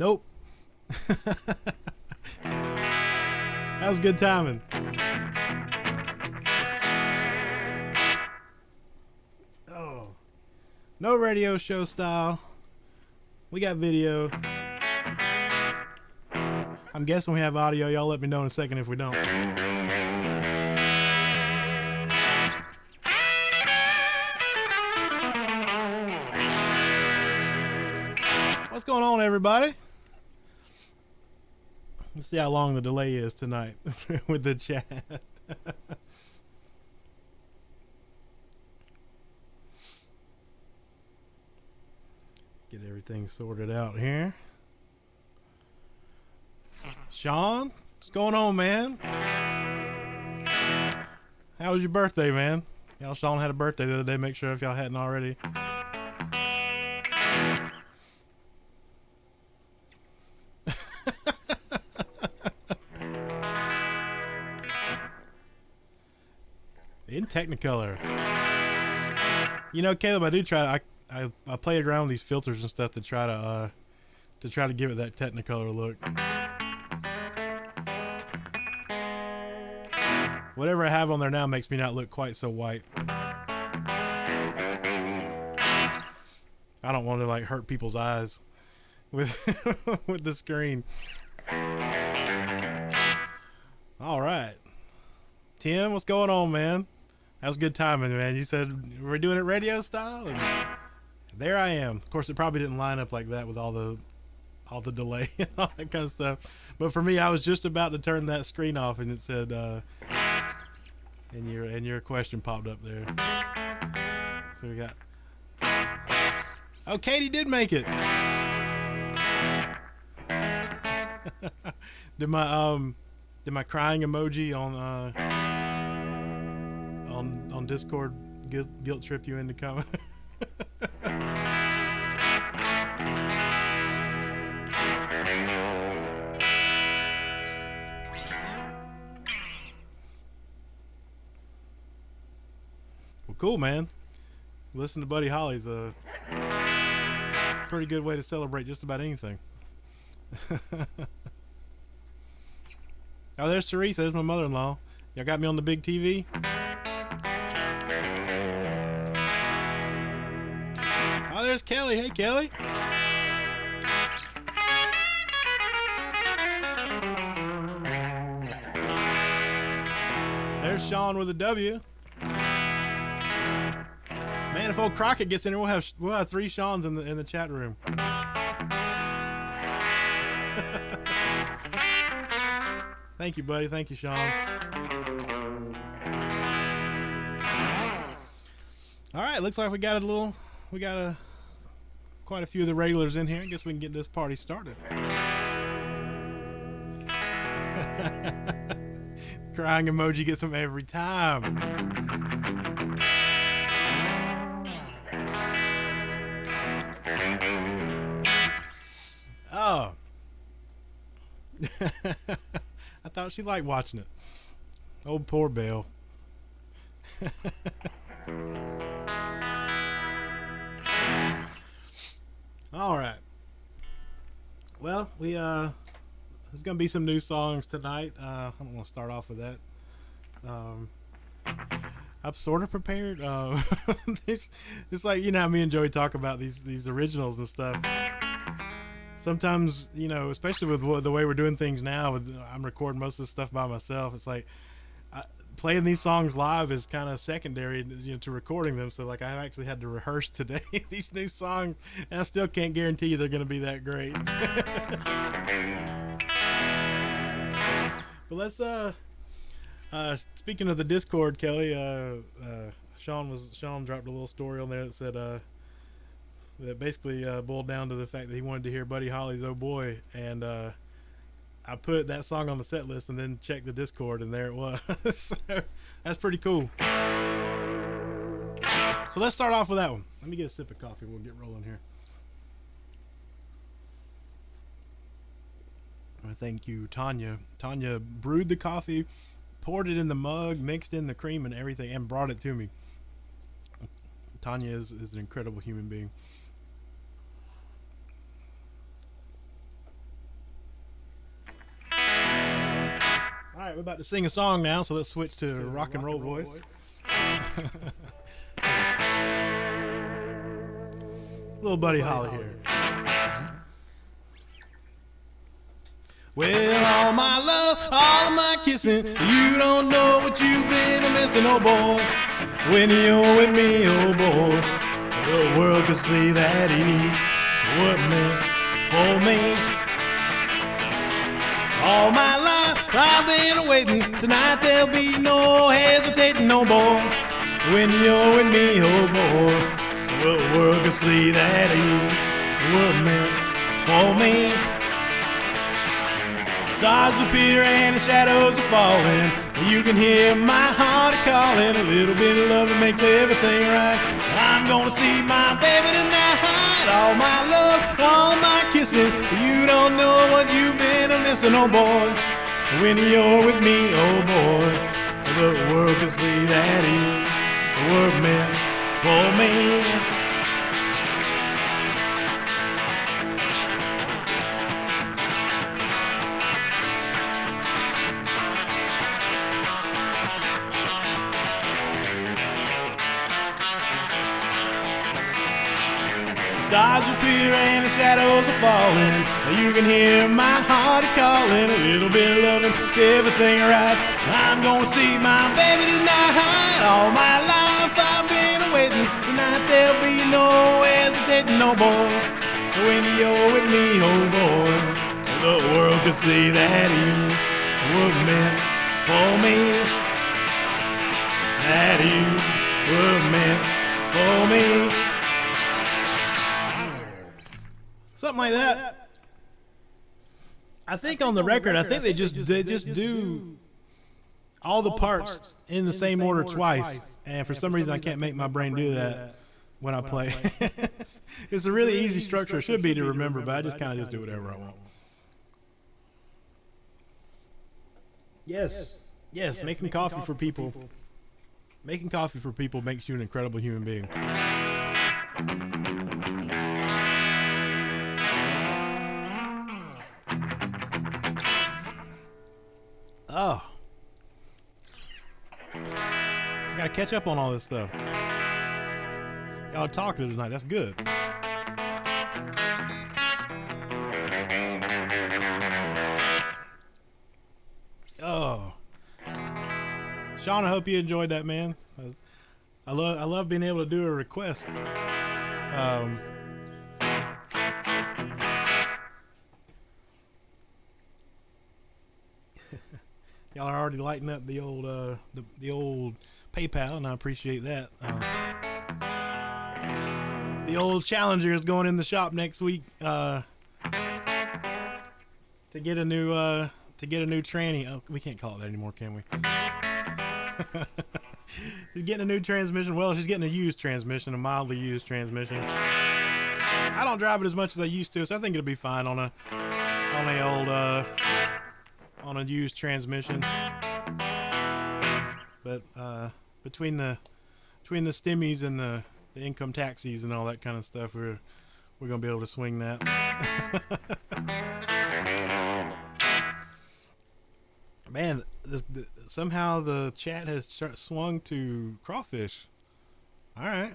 Nope. That was good timing. Oh, no radio show style. We got video. I'm guessing we have audio. Y'all let me know in a second if we don't. What's going on, everybody? Let's see how long the delay is tonight with the chat. Get everything sorted out here. Sean, what's going on, man? How was your birthday, man? Y'all, Sean had a birthday the other day. Make sure if y'all hadn't already. In Technicolor. You know, Caleb, I do try. I played around with these filters and stuff to try to give it that Technicolor look. Whatever I have on there now makes me not look quite so white. I don't want to like hurt people's eyes with with the screen. All right, Tim, what's going on, man? That was good timing, man. You said we're doing it radio style, and there I am. Of course, it probably didn't line up like that with all the delay and all that kind of stuff. But for me, I was just about to turn that screen off, and it said, and your question popped up there. So we got. Oh, Katie did make it. Did my crying emoji on Discord guilt trip you into coming? Well, cool, man. Listen to Buddy Holly's a pretty good way to celebrate just about anything. Oh, there's Teresa. There's my mother-in-law. Y'all got me on the big TV. Oh, there's Kelly. Hey, Kelly. There's Sean with a W. Man, if old Crockett gets in here, we'll have 3 Seans in the chat room. Thank you, buddy. Thank you, Sean. All right, looks like we got quite a few of the regulars in here. I guess we can get this party started. Crying emoji gets them every time. Oh. I thought she liked watching it. Oh, poor Belle. All right. Well, there's gonna be some new songs tonight. I don't want to start off with that. I'm sort of prepared. It's like, you know, me and Joey talk about these originals and stuff. Sometimes, you know, especially with the way we're doing things now, I'm recording most of the stuff by myself. It's like playing these songs live is kind of secondary, you know, to recording them. So like I actually had to rehearse today these new songs, and I still can't guarantee you they're going to be that great. But let's speaking of the Discord, Kelly, Sean dropped a little story on there that said that basically boiled down to the fact that he wanted to hear Buddy Holly's "Oh Boy," and I put that song on the set list and then checked the Discord, and there it was. So that's pretty cool. So let's start off with that one. Let me get a sip of coffee. We'll get rolling here. Thank you, Tanya. Tanya brewed the coffee, poured it in the mug, mixed in the cream and everything, and brought it to me. Tanya is an incredible human being. right, we're about to sing a song now, so let's switch to rock and roll voice. Little Buddy Holly here. Well, all my love, all of my kissing, you don't know what you've been missing, oh boy. When you're with me, oh boy, the world could see that you were meant for me. All my life I've been waiting, tonight there'll be no hesitating, no boy. When you're with me, oh boy, the world could see that you were meant for me. Stars appear and the shadows are falling. You can hear my heart calling. A little bit of love that makes everything right. I'm gonna see my baby tonight. All my love, all my kissing. You don't know what you've been missing, oh boy. When you're with me, oh boy, the world can see that you were meant for me. Stars appear and the shadows are falling. You can hear my heart calling. A little bit of loving, everything right. I'm gonna see my baby tonight. All my life I've been waiting. Tonight there'll be no hesitating, no boy. When you're with me, oh boy, the world can see that you were meant for me. That you were meant for me. Something like that. I think on the record, I think they just do all the parts in the same order twice, and for some reason I can't make my brain do that when I play. It's a really easy structure. It should be to remember, but I just kind of just do whatever I want. Yes, making coffee for people. Making coffee for people makes you an incredible human being. Oh. I gotta catch up on all this stuff. Y'all talking tonight, that's good. Oh. Sean, I hope you enjoyed that, man. I love being able to do a request. Y'all are already lighting up the old the old PayPal, and I appreciate that. The old Challenger is going in the shop next week to get a new tranny. Oh, we can't call it that anymore, can we? She's getting a new transmission. Well, she's getting a used transmission, a mildly used transmission. I don't drive it as much as I used to, so I think it'll be fine on a used transmission. But between the stimmies and the income taxes and all that kind of stuff, we're gonna be able to swing that. Man, somehow the chat has swung to crawfish. All right.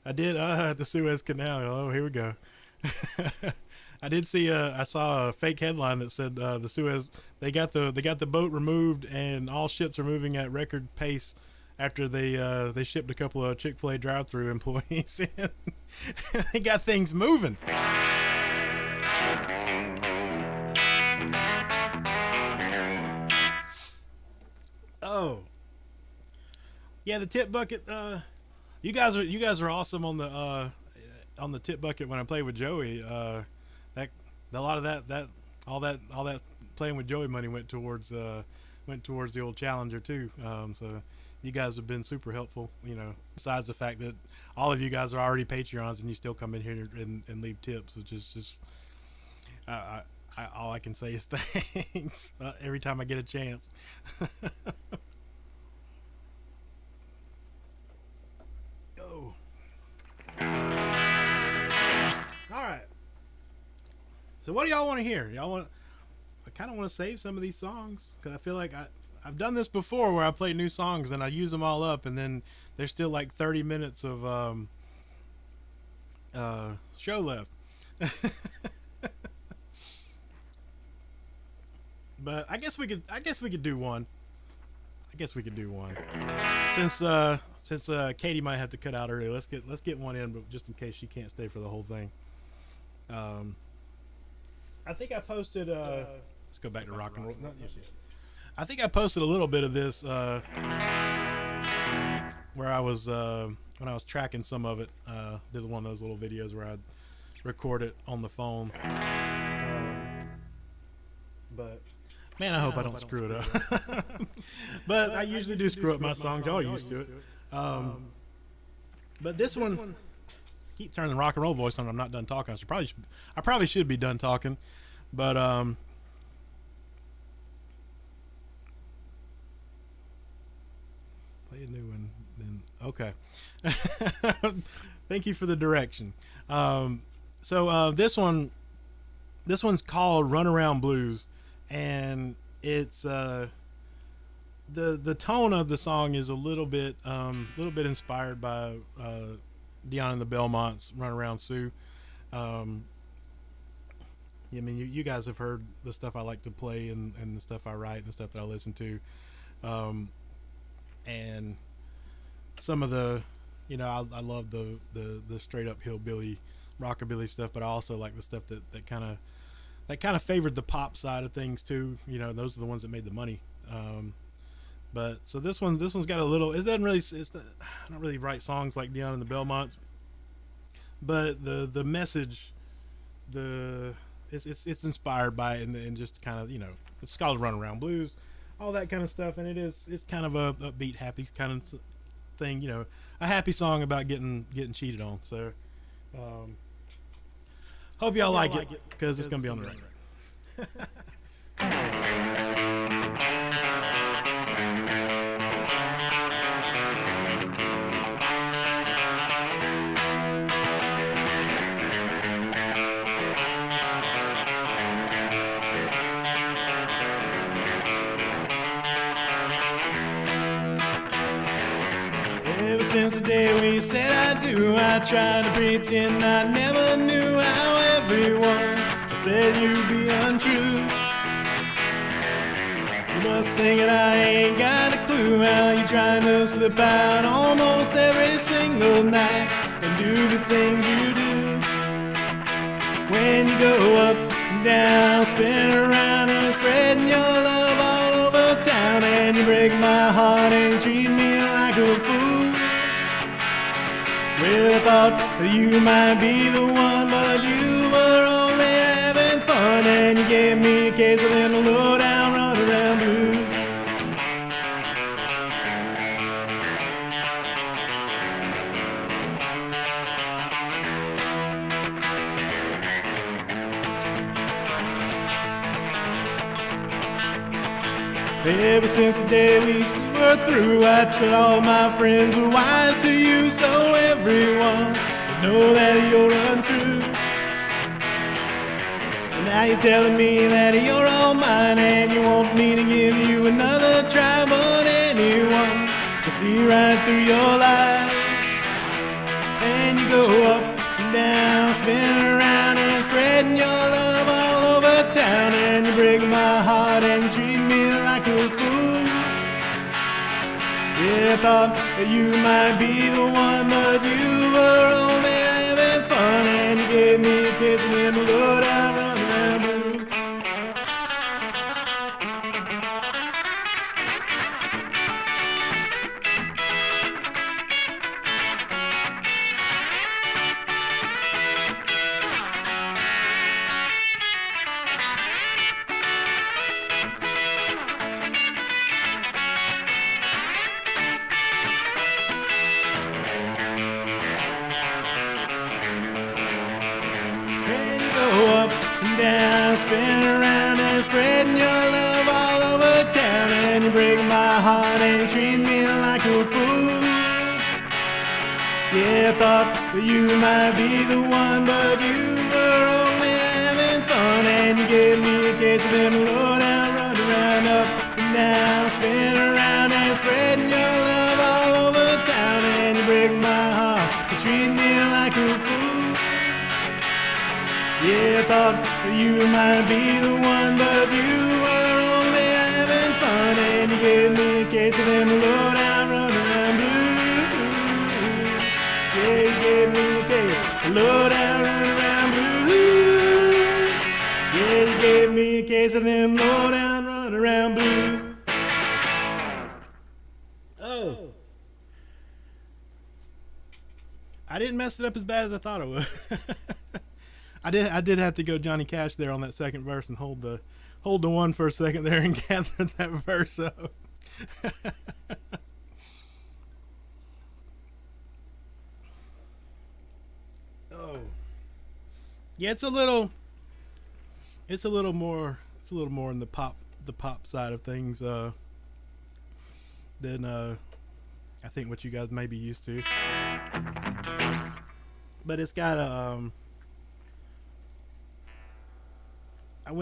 I did the Suez Canal. Oh, here we go. I did see I saw a fake headline that said the Suez, they got the boat removed and all ships are moving at record pace after they shipped a couple of Chick-fil-A drive-through employees in. They got things moving. Oh. Yeah, the tip bucket you guys are awesome on the tip bucket when I played with Joey. A lot of that playing with Joey money went towards the old Challenger too. So you guys have been super helpful, you know, besides the fact that all of you guys are already Patreons and you still come in here and leave tips, which is just all I can say is thanks every time I get a chance. Oh. All right. So what do y'all want to hear? Y'all want? I kind of want to save some of these songs because I feel like I've done this before where I play new songs and I use them all up, and then there's still like 30 minutes of show left. But I guess we could do one. Since Katie might have to cut out early, let's get one in, but just in case she can't stay for the whole thing. I think I posted. Let's go back to rock and roll. No, yes, yes. I think I posted a little bit of this where I was when I was tracking some of it. Did one of those little videos where I'd record it on the phone. But man, I hope I don't screw it up. But I usually do screw up my songs. Y'all used to it. But this one, keep turning the rock and roll voice on. I'm not done talking. I probably should be done talking, but play a new one. Then okay. Thank you for the direction. This one's called "Runaround Blues," and it's the tone of the song is a little bit inspired by Dion and the Belmonts' "Runaround Sue." I mean, you guys have heard the stuff I like to play and the stuff I write and the stuff that I listen to, and some of the, I love the straight up hillbilly rockabilly stuff, but I also like the stuff that kind of favored the pop side of things too. Those are the ones that made the money. But so this one's got a little. I don't really write songs like Dion and the Belmonts, but the message, it's inspired by it, and just kind of it's called "Runaround Blues," all that kind of stuff, and it's kind of a upbeat, happy kind of thing, a happy song about getting cheated on. So hope y'all like it because it's gonna be on the record. Ever since the day we said I do, I tried to pretend I never knew how everyone said you'd be untrue. You must think that I ain't got a clue how you're trying to slip out almost every single night and do the things you do. When you go up and down, spin around and spreading your love all over town, and you break my heart and treat me like a fool. Well, I thought that you might be the one, but you were only having fun, and you gave me a case of them low down, run around blues. Ever since the day we were through, I thought all my friends were wise to you, so everyone would know that you're untrue. And now you're telling me that you're all mine, and you want me to give you another try, but anyone can see right through your lies. And you go up and down, spin around and spreading your love all over town, and you break my heart and treat me like a fool. Yeah, I thought that you might be the one, but you were only having fun, and you gave me a kiss and then low down, run around blues. Down, spin around and spreading your love all over town, and you break my heart and treat me like a fool. Yeah, I thought that you might be the one, but you were only having fun, thought that you might be the one, but you were only having fun, and you gave me a case of them low down, run around blues. Yeah, you gave me a case of low down, run around blues. Yeah, you gave me a case of them low down, run around blues. Oh. I didn't mess it up as bad as I thought I would. I did have to go Johnny Cash there on that second verse and hold the one for a second there and gather that verse up. Oh. Yeah, it's a little more in the pop side of things than I think what you guys may be used to. But it's got I'm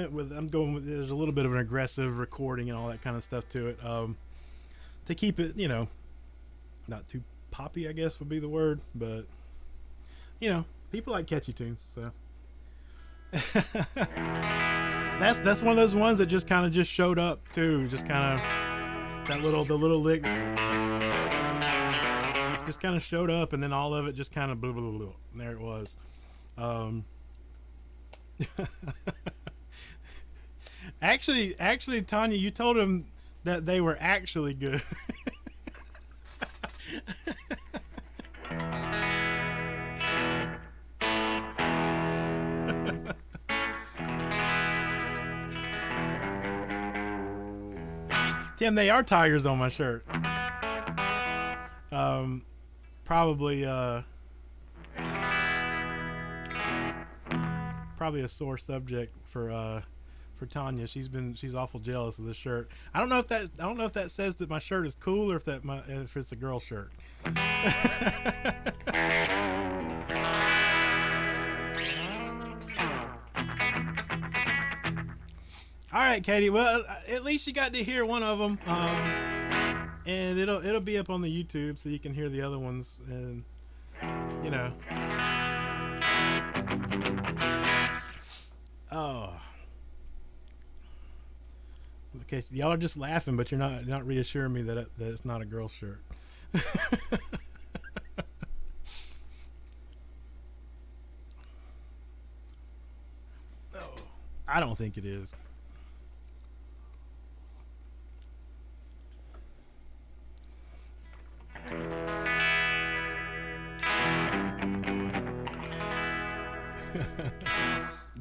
going with, there's a little bit of an aggressive recording and all that kind of stuff to it, to keep it, not too poppy, I guess would be the word, but people like catchy tunes, so that's one of those ones that just kind of just showed up too, just kind of the little lick just kind of showed up, and then all of it just kind of blah, blah, blah, blah, and there it was. Actually, Tanya, you told him that they were actually good. Tim, they are tigers on my shirt. Probably a sore subject for Tanya. She's awful jealous of this shirt. I don't know if that says that my shirt is cool, or if it's a girl shirt. All right, Katie. Well, at least you got to hear one of them, and it'll be up on the YouTube, so you can hear the other ones, and Oh. Okay, so y'all are just laughing, but you're not reassuring me that it's not a girl's shirt. Oh, I don't think it is.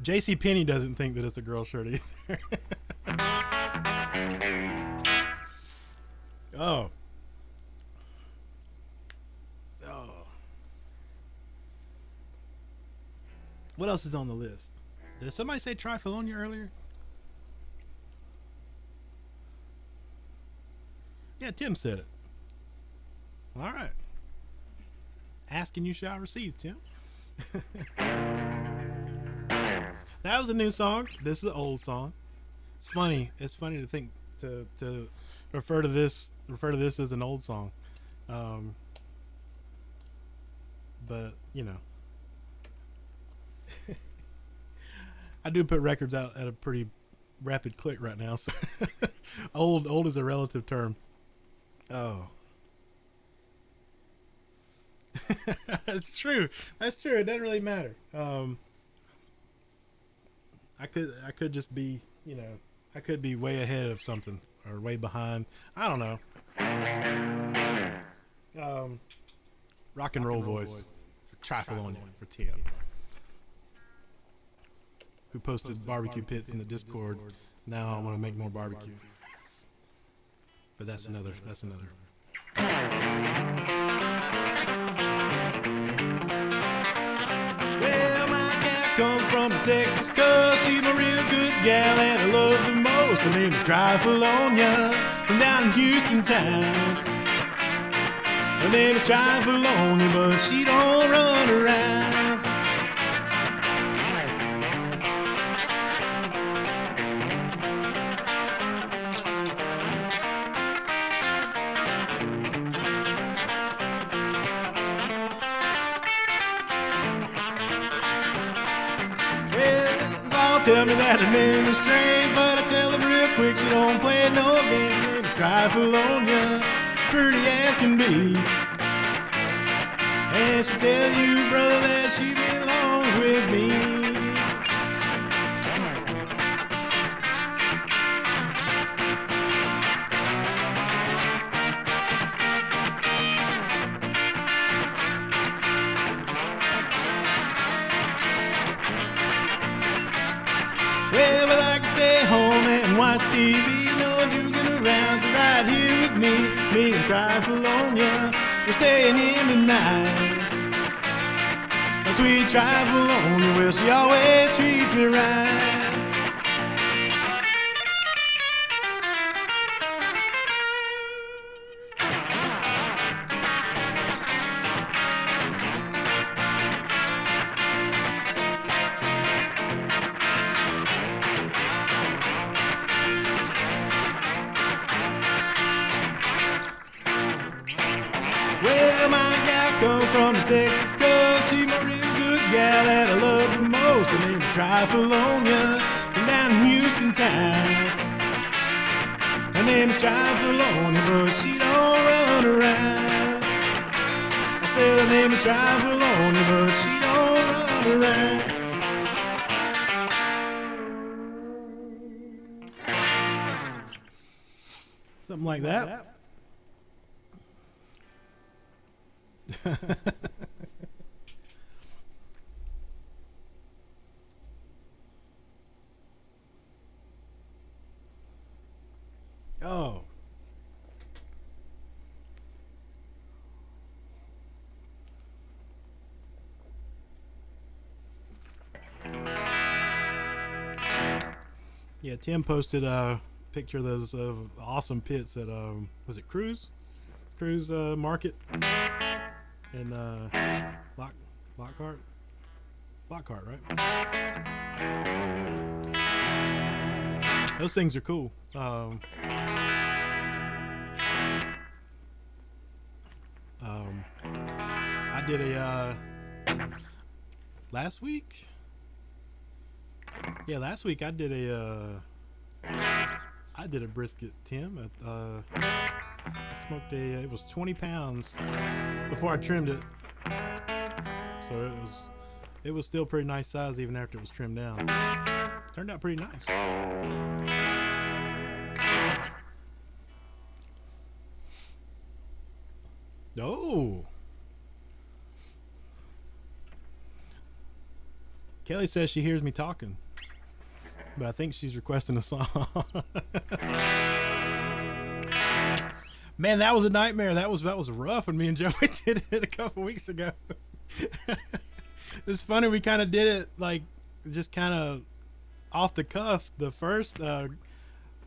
JC Penney doesn't think that it's a girl shirt either. Oh. What else is on the list? Did somebody say Trifalonia earlier? Yeah, Tim said it. All right. Ask and you shall receive, Tim. That was a new song. This is an old song. It's funny. It's funny to think to refer to this as an old song. But I do put records out at a pretty rapid click right now. So old is a relative term. Oh. That's true. That's true. It doesn't really matter. I could just be, I could be way ahead of something or way behind. I don't know. Rock and roll voice for Trifalonia for Tim, who posted barbecue pits in the Discord. Now I want to make more barbecue, but that's another. Well, my gal come from Texas, 'cause she's a real good gal and I love the most. Her name is Trifalonia, from down in Houston town. Her name is Trifalonia, but she don't run around. all tell me that her name is strange, but I tell them real quick she don't play no games. Her name is Trifalonia, pretty as can be. And she'll tell you, brother, that she belongs with me. Well, I like to stay home and watch TV, no juking around, so right here with me and Trifalonia, we're staying in tonight. My sweet Trifalonia, well, she always treats me right. Well, my gal come from the Texas coast. She's my real good gal that I love the most. Her name is Trifalonia, from down in Houston town. Her name is Trifalonia, but she don't run around. I said her name is Trifalonia, but she don't run around. Something like that. Oh. Yeah, Tim posted a picture of those awesome pits at was it Cruise Market in Lockhart, right? Those things are cool. I did a last week. Yeah, last week I did a brisket, Tim. I smoked it was 20 pounds before I trimmed it. So it was still pretty nice size even after it was trimmed down. Turned out pretty nice. Oh. Kelly says she hears me talking, but I think she's requesting a song. Man, that was a nightmare. That was rough when me and Joey did it a couple weeks ago. It's funny, we kind of did it like just kind of off the cuff. The first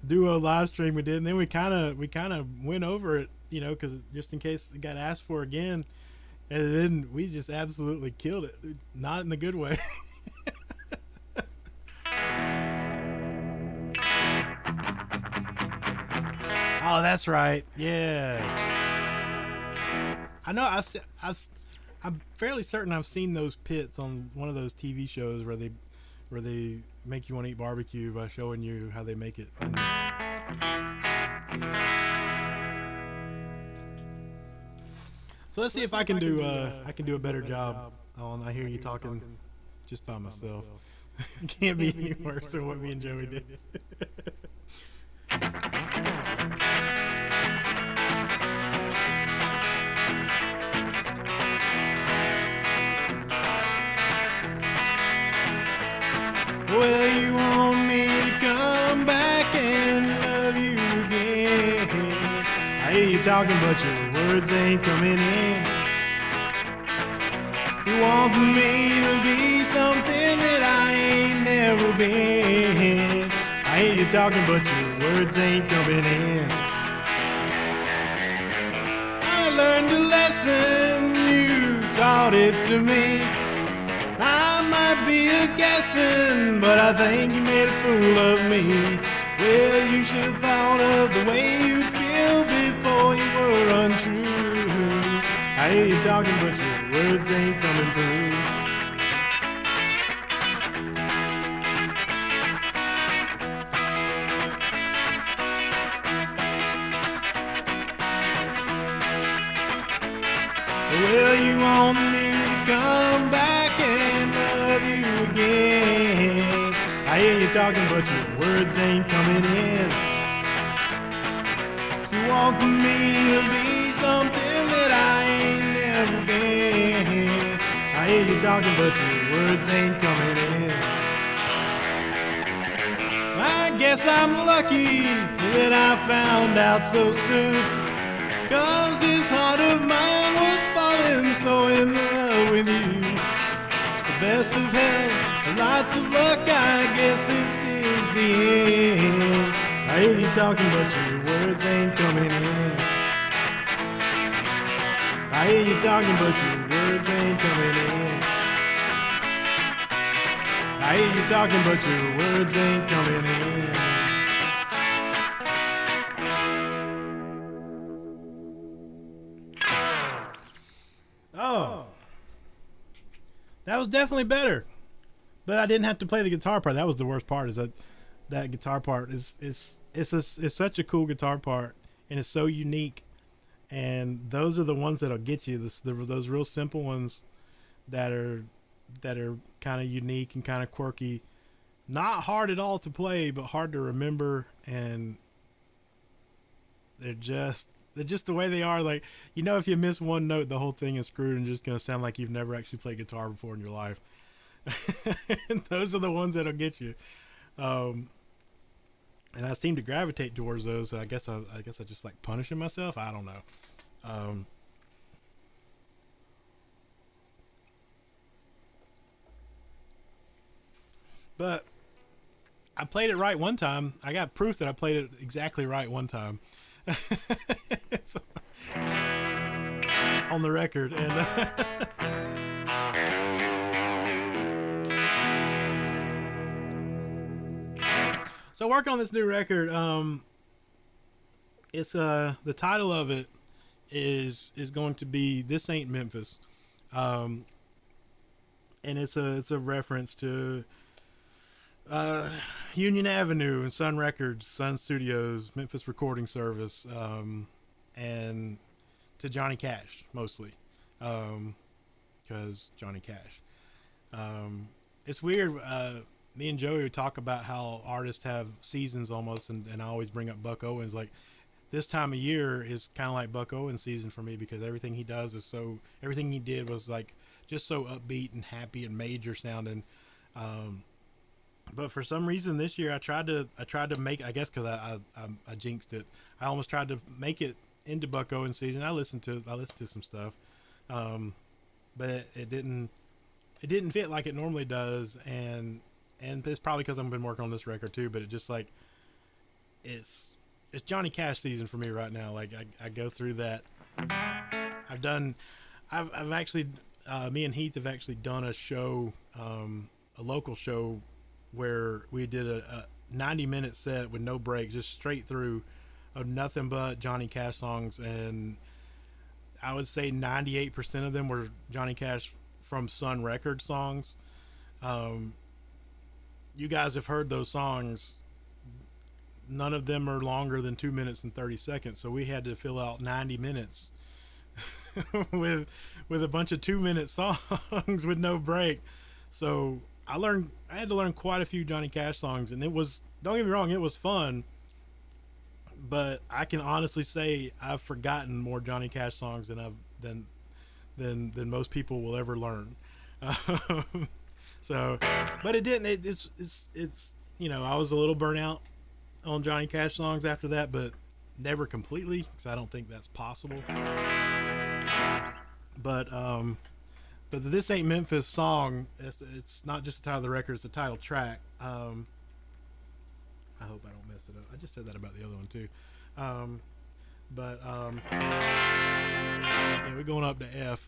duo live stream we did, and then we kind of went over it, you know, because just in case it got asked for again, and then we just absolutely killed it. Not in the good way. Oh, that's right. Yeah. I know. I'm fairly certain I've seen those pits on one of those TV shows where they make you want to eat barbecue by showing you how they make it. And so let's see if I can do a better job on I Hear You Talking just by myself. It can't be any worse than what me and Joey did. Well, you want me to come back and love you again. I hear you talking, but your words ain't coming in. You want me to be something that I ain't never been. I hear you talking, but your words ain't coming in. I learned a lesson, you taught it to me. I might be a guessing, but I think you made a fool of me. Well, you should have thought of the way you'd feel before you were untrue. I hear you talking, but your words ain't coming through. Well, you want me to come back and love you again. I hear you talking, but your words ain't coming in. You want me to be something that I ain't never been. I hear you talking, but your words ain't coming in. I guess I'm lucky that I found out so soon, 'cause this heart of mine was falling so in love with you. The best of health, lots of luck, I guess this is the end. I hear you talking, but your words ain't coming in. I hear you talking, but your words ain't coming in. I hear you talking, but your words ain't coming in. Oh, that was definitely better, but I didn't have to play the guitar part. That was the worst part. Is that guitar part is such a cool guitar part, and it's so unique. And those are the ones that'll get you. Those real simple ones that are kind of unique and kind of quirky, not hard at all to play, but hard to remember. And they're just the way they are. Like, if you miss one note, the whole thing is screwed and just gonna sound like you've never actually played guitar before in your life. And those are the ones that'll get you. And I seem to gravitate towards those. So I guess I just like punishing myself. I don't know. But I played it right one time. I got proof that I played it exactly right one time. It's on the record. And so working on this new record, it's the title of it is going to be "This Ain't Memphis," and it's a reference to Union Avenue and Sun Records, Sun Studios, Memphis Recording Service, and to Johnny Cash mostly, because Johnny Cash. It's weird. Me and Joey would talk about how artists have seasons almost, and I always bring up Buck Owens. Like, this time of year is kind of like Buck Owens season for me, because everything he does is everything he did was like just so upbeat and happy and major sounding. But for some reason this year I tried to make, I guess because I jinxed it, I almost tried to make it into Buck Owens season. I listened to some stuff, but it didn't fit like it normally does, and it's probably because I've been working on this record too. But it just like it's Johnny Cash season for me right now. Like I go through that. I've actually me and Heath have actually done a show, a local show, where we did a 90-minute set with no breaks, just straight through, of nothing but Johnny Cash songs. And I would say 98% of them were Johnny Cash from Sun Records songs. You guys have heard those songs. None of them are longer than 2 minutes and 30 seconds. So we had to fill out 90 minutes with a bunch of 2-minute songs with no break. So I had to learn quite a few Johnny Cash songs, and it was, don't get me wrong, it was fun, but I can honestly say I've forgotten more Johnny Cash songs than most people will ever learn. So, but it didn't, it's, I was a little burnt out on Johnny Cash songs after that, but never completely, because I don't think that's possible. But the "This Ain't Memphis" song, it's not just the title of the record, it's the title track. I hope I don't mess it up. I just said that about the other one too. Yeah, we're going up to F.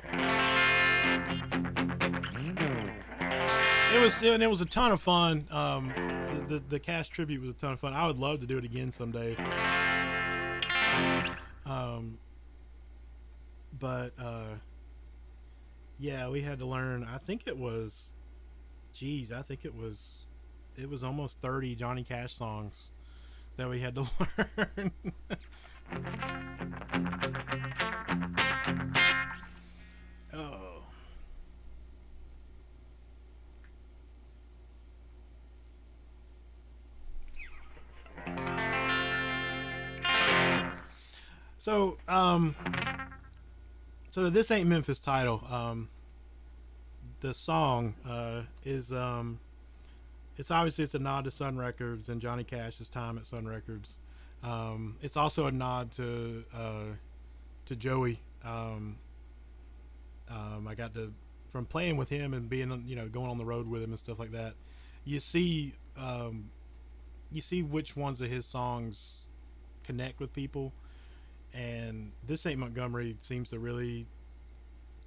It was a ton of fun. The Cash tribute was a ton of fun. I would love to do it again someday. Yeah, we had to learn. I think it was almost 30 Johnny Cash songs that we had to learn. So, so this ain't Memphis title. The song is it's obviously it's a nod to Sun Records and Johnny Cash's time at Sun Records. It's also a nod to Joey. I got to from playing with him and being going on the road with him and stuff like that. You see you see which ones of his songs connect with people, and this ain't Montgomery seems to really.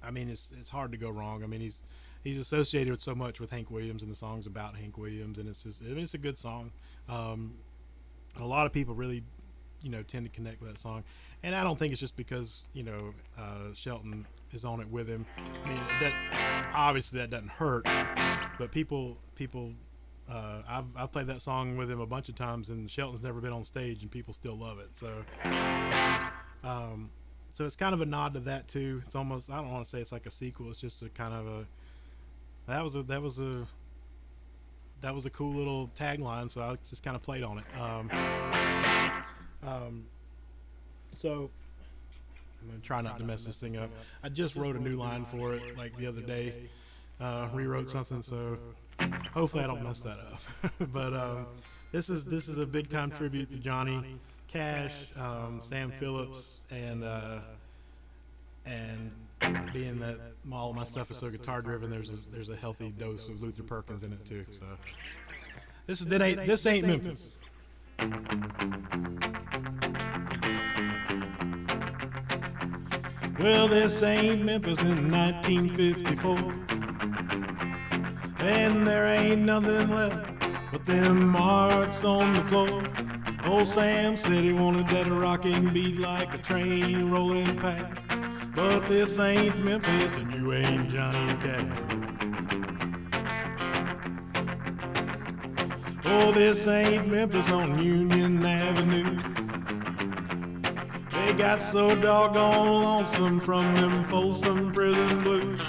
I mean, it's hard to go wrong. I mean, he's associated with so much with Hank Williams and the songs about Hank Williams, and it's a good song. A lot of people really, tend to connect with that song, and I don't think it's just because Shelton is on it with him. I mean, obviously that doesn't hurt, but people. I've played that song with him a bunch of times, and Shelton's never been on stage, and people still love it. So, so it's kind of a nod to that too. It's almost I don't want to say it's like a sequel. It's just a kind of a that was a cool little tagline. So I just kind of played on it. So I'm gonna try not to mess this thing up. I just wrote a new line for it like the other day. Rewrote something, so hopefully I don't mess that up. But this is a big time tribute to Johnny Cash, Sam Phillips, and being that all of my stuff is so guitar driven, there's a healthy dose of Luther Perkins in it too. So this ain't Memphis. Well, this ain't Memphis in 1954, and there ain't nothing left but them marks on the floor. Old Sam said he wanted that rockin' beat like a train rolling past, but this ain't Memphis and you ain't Johnny Cash. Oh, this ain't Memphis on Union Avenue. They got so doggone lonesome from them Folsom prison blues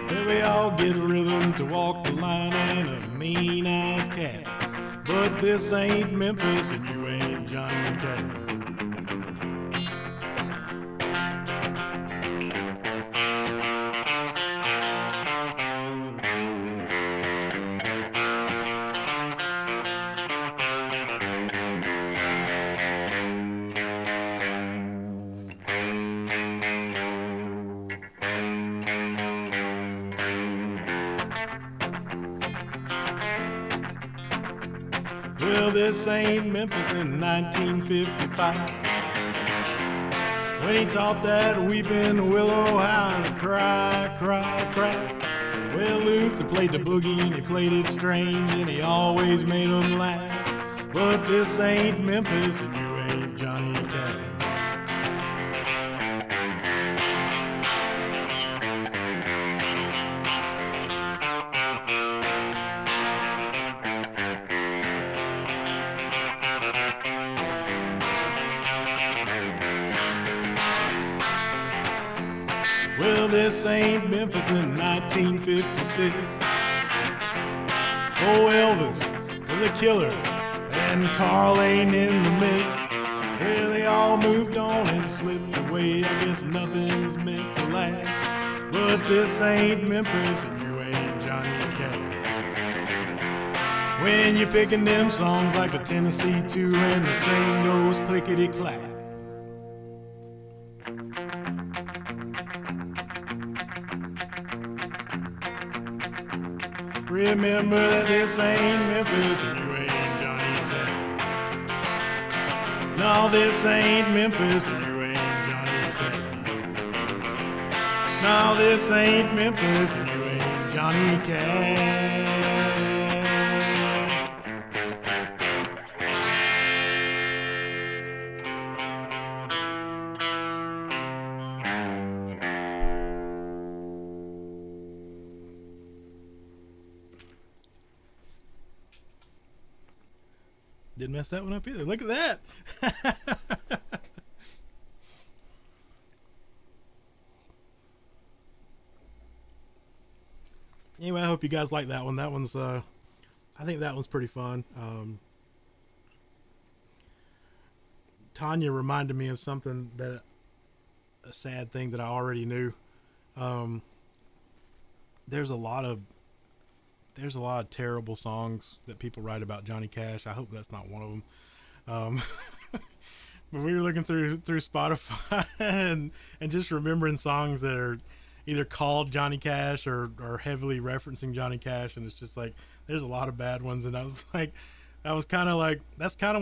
that we all get rhythm to walk the line and a mean-eyed cat. But this ain't Memphis and you ain't Johnny Cash. Well, this ain't Memphis in 1955, when he taught that weeping willow how to cry, cry, cry. Well, Luther played the boogie and he played it strange and he always made them laugh. But this ain't Memphis and you ain't Johnny Cash. Well, this ain't Memphis in 1956. Oh, Elvis, the Killer, and Carl ain't in the mix. Well, they all moved on and slipped away. I guess nothing's meant to last. But this ain't Memphis and you ain't Johnny Cash. When you're picking them songs like the Tennessee 2 and the train goes clickety-clack. Remember that this ain't Memphis and you ain't Johnny Cash. No, this ain't Memphis and you ain't Johnny Cash. No, this ain't Memphis and you ain't Johnny Cash. Didn't mess that one up either. Look at that. Anyway, I hope you guys like that one. That one's, I think that one's pretty fun. Tanya reminded me of something that a sad thing that I already knew. Um, there's a lot of terrible songs that people write about Johnny Cash. I hope that's not one of them. Um, but we were looking through Spotify and just remembering songs that are either called Johnny Cash or heavily referencing Johnny Cash, and it's just like there's a lot of bad ones. And I was like, that's kind of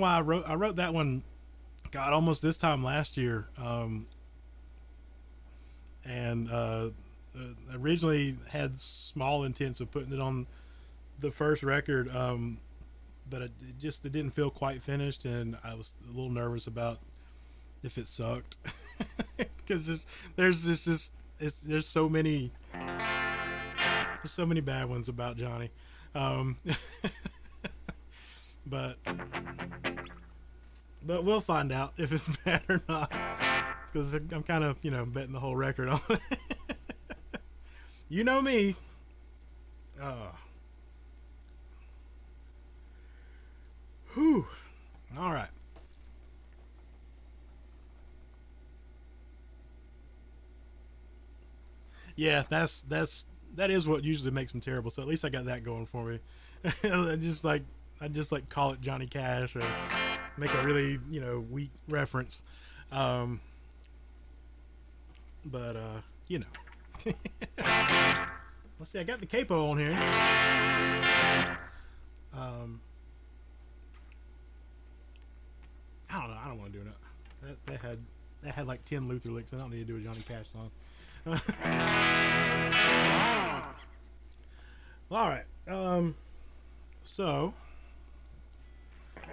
why I wrote that one. God, almost this time last year. And originally had small intents of putting it on the first record, but it didn't feel quite finished, and I was a little nervous about if it sucked because there's so many bad ones about Johnny, but we'll find out if it's bad or not, because I'm kind of betting the whole record on it. You know me. Whew. All right. Yeah, that is what usually makes them terrible. So at least I got that going for me. I just like call it Johnny Cash or make a really weak reference. But let's see. I got the capo on here. I don't know. I don't want to do it. That had like 10 Luther licks. I don't need to do a Johnny Cash song. All right. So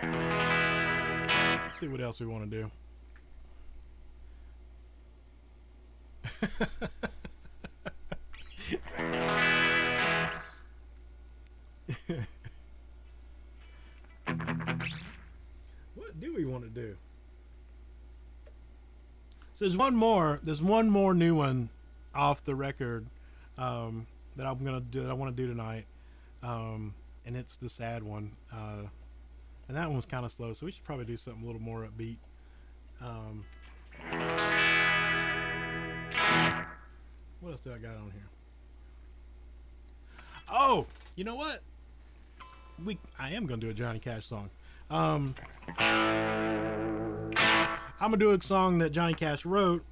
let's see what else we want to do. What do we want to do? So there's one more new one off the record that I'm gonna do that I want to do tonight, and it's the sad one, and that one was kind of slow, so we should probably do something a little more upbeat. What else do I got on here? Oh, you know what? I am gonna do a Johnny Cash song. I'm gonna do a song that Johnny Cash wrote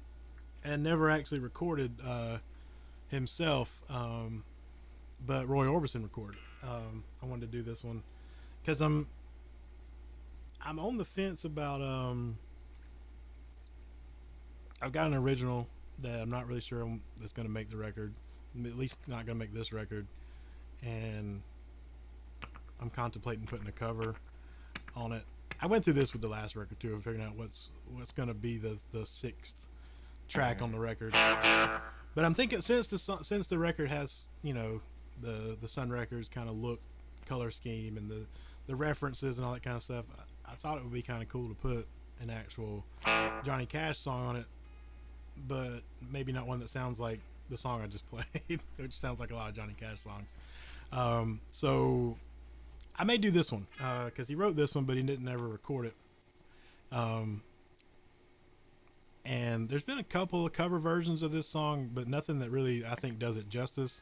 and never actually recorded himself, but Roy Orbison recorded. I wanted to do this one because I'm on the fence about. I've got an original that I'm not really sure that's gonna make the record, at least not gonna make this record, and I'm contemplating putting a cover on it. I went through this with the last record too, figuring out what's going to be the sixth track on the record. But I'm thinking since the record has the Sun Records kind of look, color scheme, and the references and all that kind of stuff, I thought it would be kind of cool to put an actual Johnny Cash song on it, but maybe not one that sounds like the song I just played, which sounds like a lot of Johnny Cash songs. So I may do this one because he wrote this one, but he didn't ever record it. And there's been a couple of cover versions of this song, but nothing that really I think does it justice.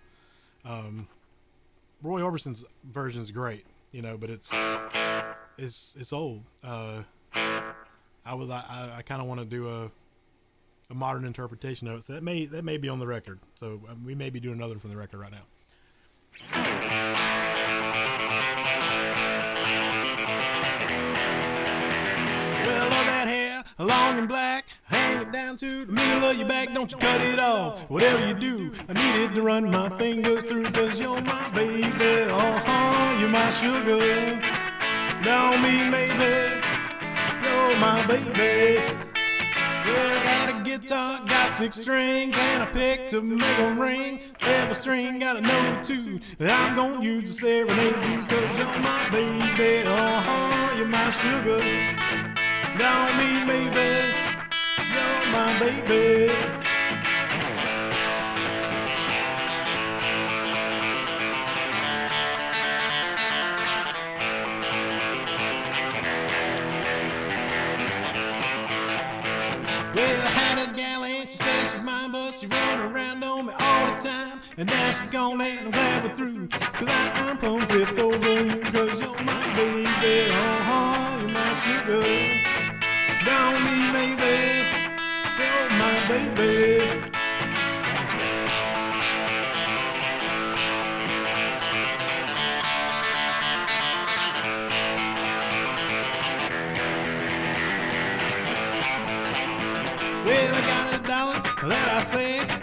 Roy Orbison's version is great, but it's old. I kind of want to do a modern interpretation of it, so that may be on the record. So we may be doing another one from the record right now. Well, all that hair, long and black, hang it down to the middle of your back. Don't you cut it off, whatever you do. I needed to run my fingers through, 'cause you're my baby. You're my sugar. Don't mean maybe, you're my baby. Well, got a guitar, got 6 strings, and a pick to make 'em ring. Every string got a note or two that I'm gonna use to serenade you, 'cause you're my baby. You're my sugar. Don't mean baby, you're my baby. And now she's gone and I'm glad we're through. Cause I'm plumb flipped over you. Cause you're my baby, you're my sugar. Don't leave me, baby, you're my baby. Well, I got $1 that I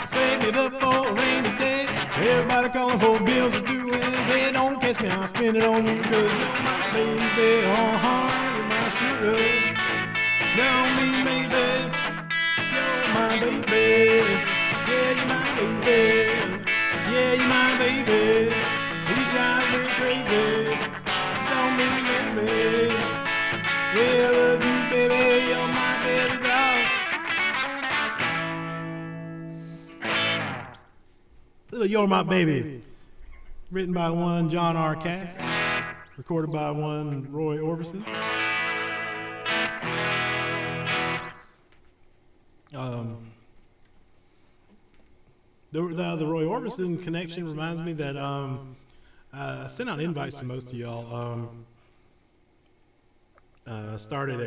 saved it up for a rainy day. Everybody calling for bills to do, and if they don't catch me, I'll spend it on you. Cause you're my baby, you're my sugar. Don't leave me, baby, you're my baby. Yeah, you're my baby. Yeah, you're my baby. You drive me crazy. Don't leave me, baby. Yeah, I love you, baby, you're my baby doll. Little You're My Baby, written by one John R. Cash, recorded by one Roy Orbison. The Roy Orbison connection reminds me that I sent out invites to most of y'all. I started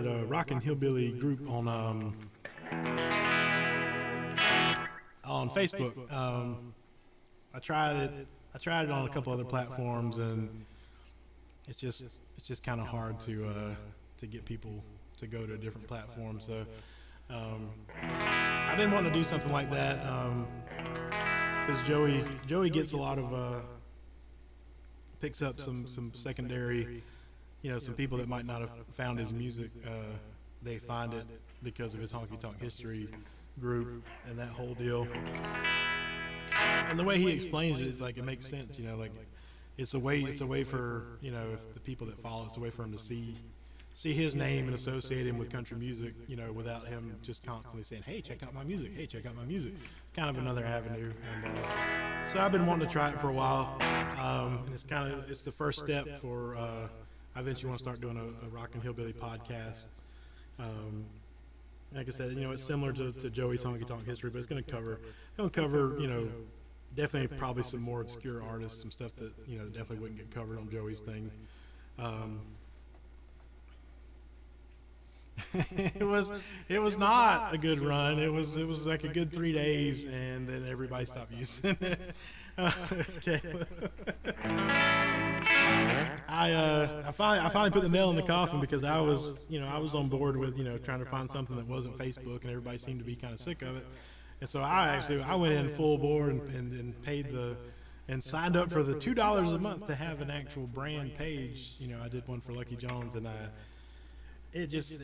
a rockin' hillbilly group on Facebook. I tried it on a couple other platforms, and it's just kind of hard to get people to go to a different platform. So I've been wanting to do something like that because Joey gets a lot of picks up some secondary, some people that might not have found his music. They find it because of his honky tonk history group and that whole deal. And the way he explains it is like it makes sense, like it's a way for if the people that follow, it's a way for him to see his name and associate him with country music, without him just constantly saying, hey, check out my music, hey, check out my music. It's kind of another avenue. And so I've been wanting to try it for a while, and it's the first step for I eventually want to start doing a rockin' hillbilly podcast. Like I said, it's similar to Joey's honky tonk history, but it's going to cover, definitely probably some more obscure artists, some stuff that that definitely wouldn't get covered on Joey's thing. It was not a good run. It was like a good 3 days, and then everybody stopped using it. Okay. I finally put the nail in the coffin because I was on board with trying to find something that wasn't Facebook, and everybody seemed to be kind of sick of it. And so I went in full bore and paid and signed up for the $2 a month to have an actual brand page. I did one for Lucky Jones, and it's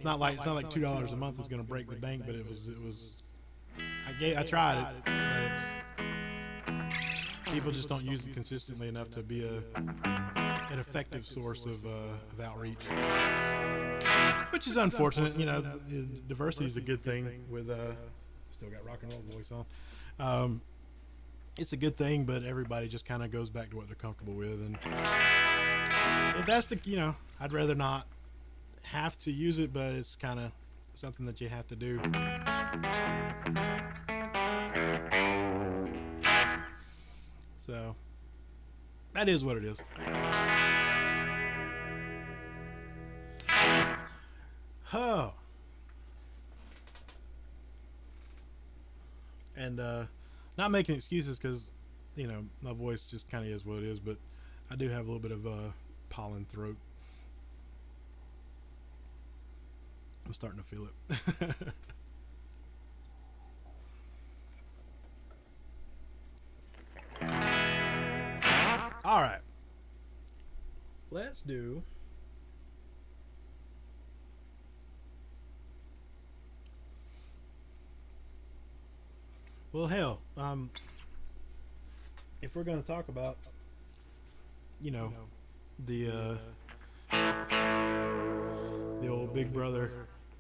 not like $2 a month is going to break the bank, but it was. I tried it, but people just don't use it consistently enough to be an effective source of outreach, which is unfortunate. Diversity is a good thing. With still got rock and roll voice on. It's a good thing, but everybody just kind of goes back to what they're comfortable with, and if that's I'd rather not have to use it, but it's kind of something that you have to do. So that is what it is. Oh. And not making excuses because my voice just kind of is what it is, but I do have a little bit of pollen throat. I'm starting to feel it. All right. Let's do well, hell, if we're going to talk about the old Big Brother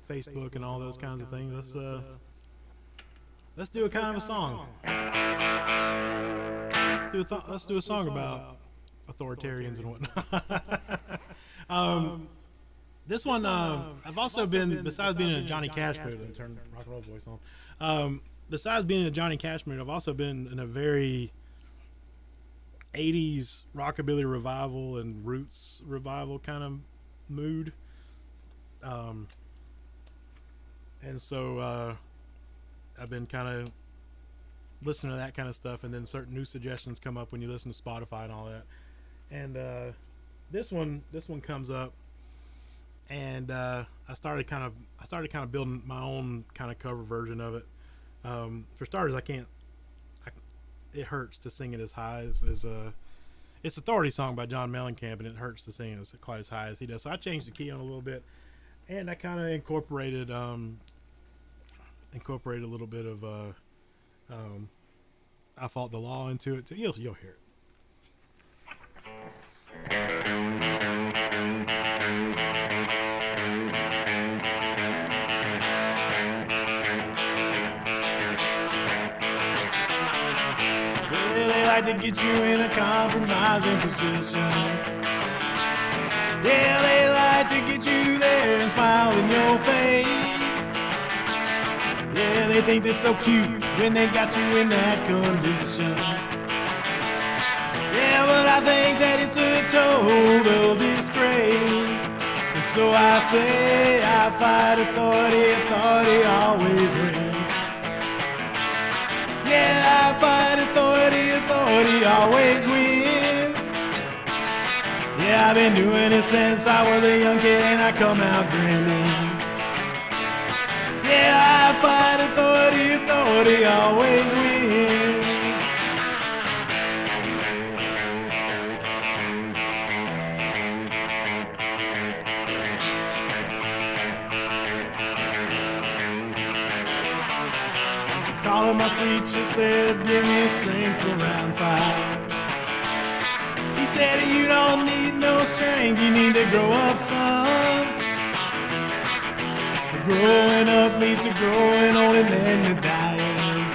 Facebook and all those kinds of things, let's do a kind of a song. Let's do a song about authoritarians and whatnot. This one, I've also been, besides being in a Johnny Cash mood, and turn rock and roll voice on. Besides being in a Johnny Cash mood, I've also been in a very 80s rockabilly revival and roots revival kind of mood. And so I've been kind of listening to that kind of stuff, and then certain new suggestions come up when you listen to Spotify and all that. And this one comes up, and I started kind of building my own kind of cover version of it. For starters, it hurts to sing it as high as it's Authority song by John Mellencamp, and it hurts to sing it quite as high as he does. So I changed the key on a little bit, and I kind of incorporated a little bit of I Fought the Law into it too. You'll hear it. Well, they like to get you in a compromising position. Yeah, they like to get you there and smile in your face. Yeah, they think they're so cute when they got you in that condition. Yeah, but I think that it's a total disgrace. And so I say I fight authority, authority always wins. Yeah, I fight authority, authority always wins. Yeah, I've been doing it since I was a young kid and I come out grinning. Yeah, I fight authority, authority always wins. Calling my preacher said, give me strength for round 5. He said, you don't need no strength, you need to grow up, son. Growing up leads to growing old and then to dying.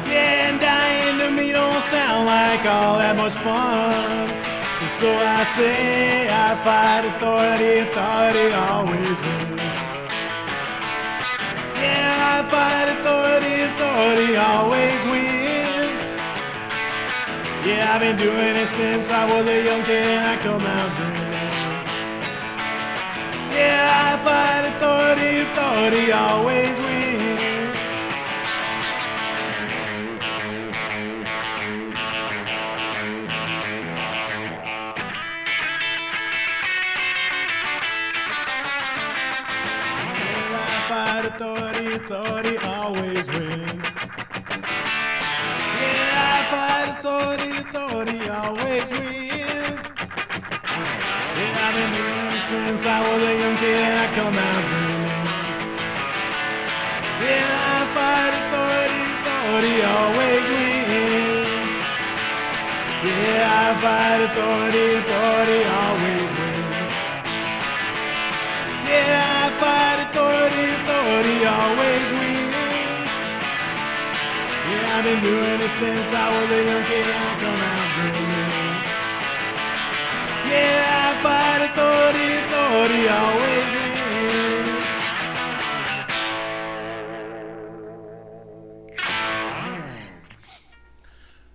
Yeah, and dying to me don't sound like all that much fun. And so I say I fight authority, authority always wins. Yeah, I fight authority, authority always wins. Yeah, I've been doing it since I was a young kid and I come out grinning. Yeah, I fight authority, authority always wins. Well, I fight authority, authority always wins. Yeah, I fight authority, authority always wins. Yeah, I've been doing it since I was a young kid and I come out grinning. Yeah, I fight authority, authority always wins. Yeah, I fight authority, authority always wins. Yeah, I fight authority, authority always wins. Yeah, I've been doing it since I was a young kid and I come out grinning. Yeah, I fight authority, authority always wins.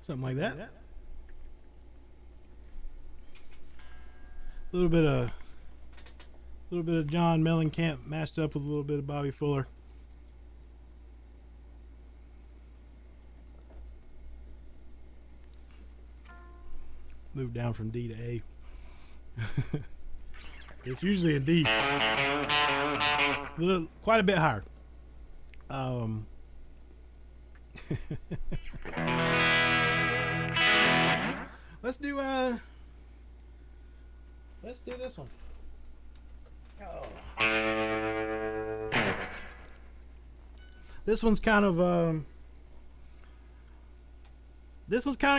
Something like that. A little bit of John Mellencamp mashed up with a little bit of Bobby Fuller. Moved down from D to A. It's usually in D. Quite a bit higher. Let's do this one. Oh. This one's kind of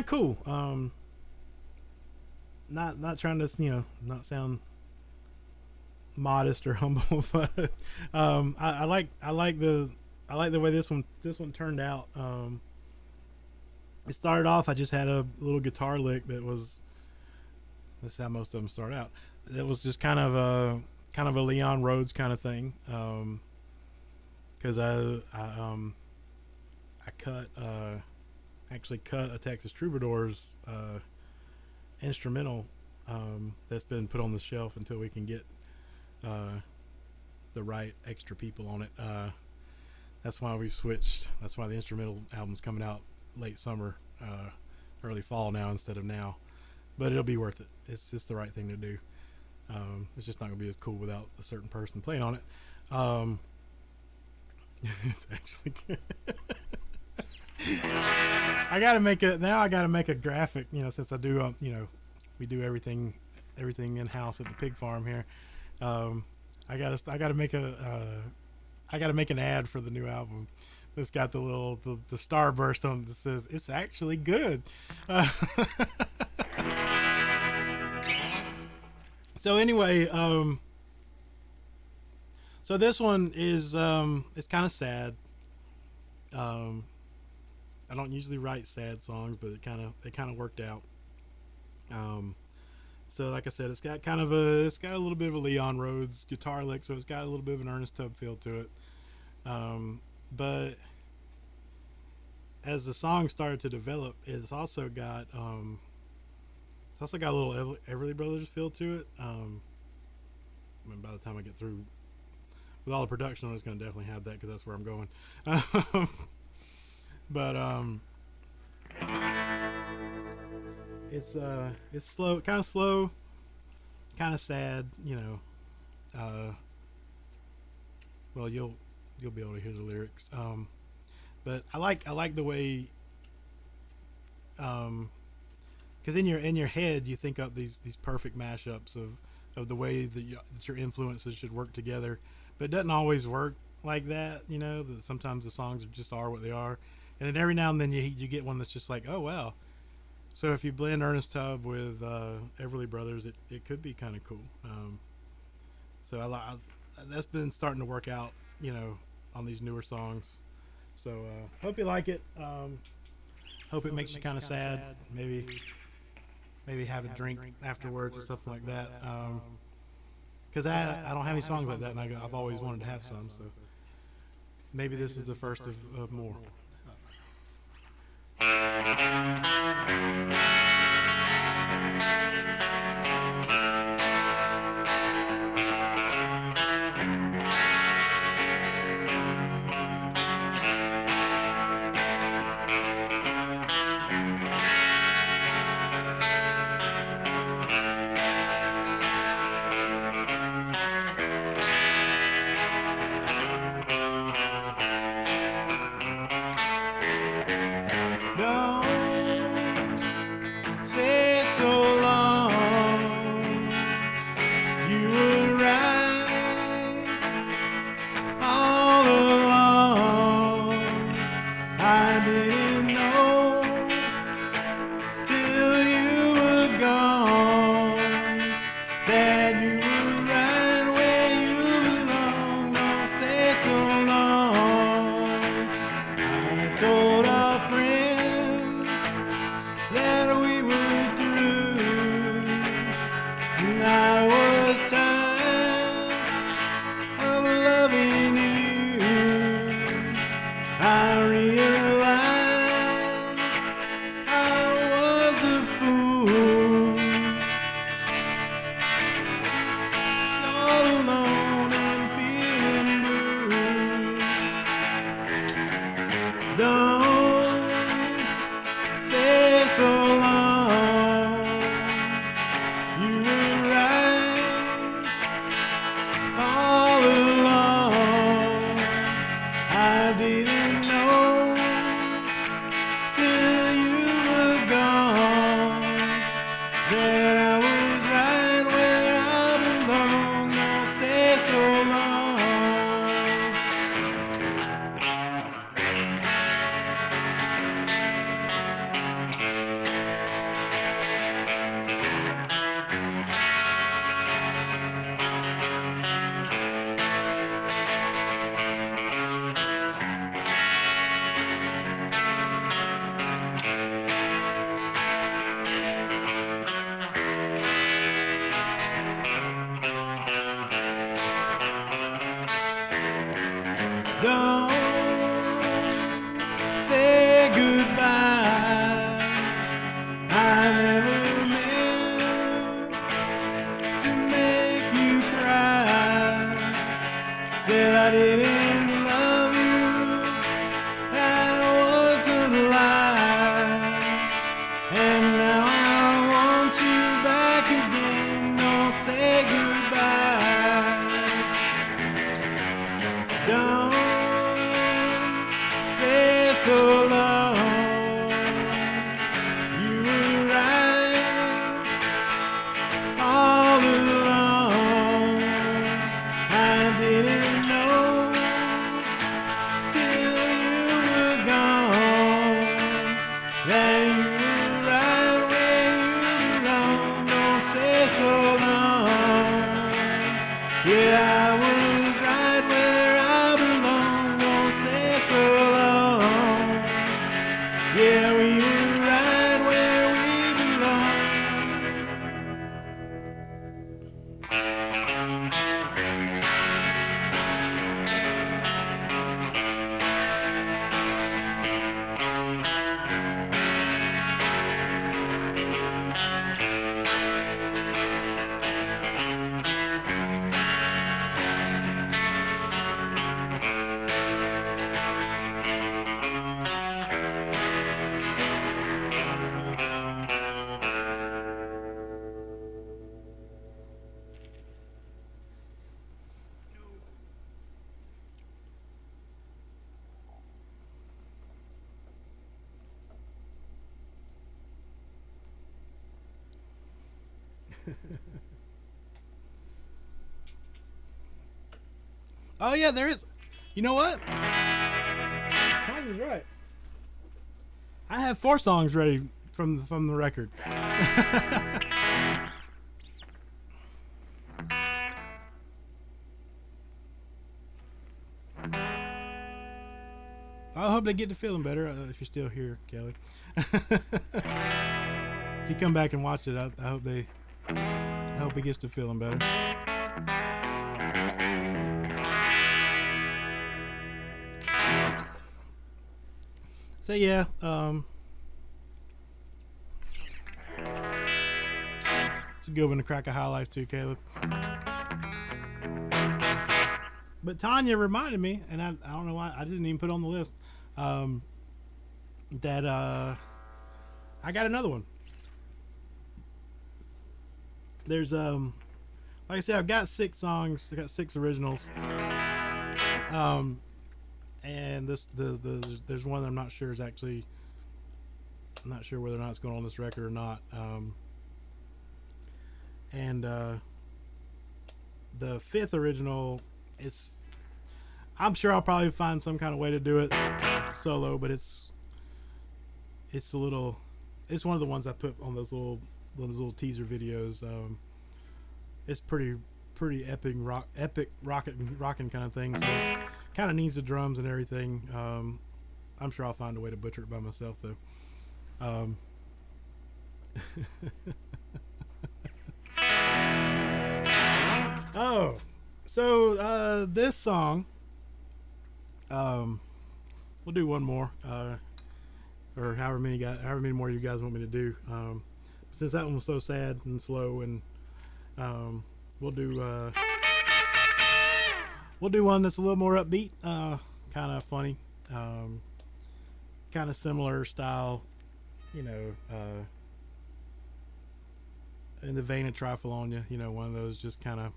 cool. Not trying to, not sound modest or humble, but I like the way this one turned out. It started off, I just had a little guitar lick that was, this is how most of them start out. it was just kind of a Leon Rhodes kind of thing. Because I cut actually cut a Texas Troubadours instrumental that's been put on the shelf until we can get the right extra people on it. That's why we've switched. That's why the instrumental album's coming out late summer, early fall now instead of now. But it'll be worth it. It's just the right thing to do. It's just not going to be as cool without a certain person playing on it. It's actually good. I gotta make a graphic, since I do, we do everything in house at the pig farm here. I gotta make an ad for the new album that's got the starburst on it that says it's actually good. So anyway, so this one is it's kind of sad. I don't usually write sad songs, but it kind of worked out. So like I said, it's got a little bit of a Leon Rhodes guitar lick, so it's got a little bit of an Ernest Tubb feel to it. But as the song started to develop, it's also got a little Everly Brothers feel to it. I mean, by the time I get through with all the production, it's going to definitely have that because that's where I'm going. But it's slow, kind of sad, well, you'll be able to hear the lyrics. But I like the way, because in your head you think up these perfect mashups of the way that your influences should work together, but it doesn't always work like that. That sometimes the songs just are what they are, and then every now and then you get one that's just like, oh wow. So if you blend Ernest Tubb with Everly Brothers, it could be kind of cool. So that's been starting to work out, on these newer songs. So hope you like it. Hope it makes you kind of sad. Maybe have a drink afterwards or something like that. Because I don't have any songs like that, and I've always wanted to have some. So maybe this is the first of more. Say so long, you were right all along. I didn't know till you were gone that you were right where you belong. Don't say so long. I told our friends that we were Don't say goodbye. I never meant to make you cry. Said I didn't love you. That wasn't a lie. And now I want you back again. Don't say goodbye. Don't say so long. You were right all along. I didn't know till you were gone that you were right where you belong. Don't say so long. Yeah, I was right where I belong. Don't say so long. Yeah, we were right where we belong. Oh yeah, there is. You know what? Tom was right. I have 4 songs ready from the record. I hope they get to feeling better. If you're still here, Kelly. If you come back and watch it, I hope he gets to feeling better. So yeah, it's a good one to crack a high life too, Caleb. But Tanya reminded me, and I don't know why I didn't even put it on the list, that I got another one. There's like I said, I've got 6 songs. I got 6 originals. And there's one that I'm not sure is actually. I'm not sure whether or not it's going on this record or not. And the 5th original is. I'm sure I'll probably find some kind of way to do it solo, but it's a little. It's one of the ones I put on those little teaser videos. It's pretty epic rocking kind of thing. So it kind of needs the drums and everything. I'm sure I'll find a way to butcher it by myself though. Oh, so this song, we'll do one more, or however many more you guys want me to do. Since that one was so sad and slow, and we'll do one that's a little more upbeat, kind of funny, kind of similar style, in the vein of Trifalonia, one of those just kind of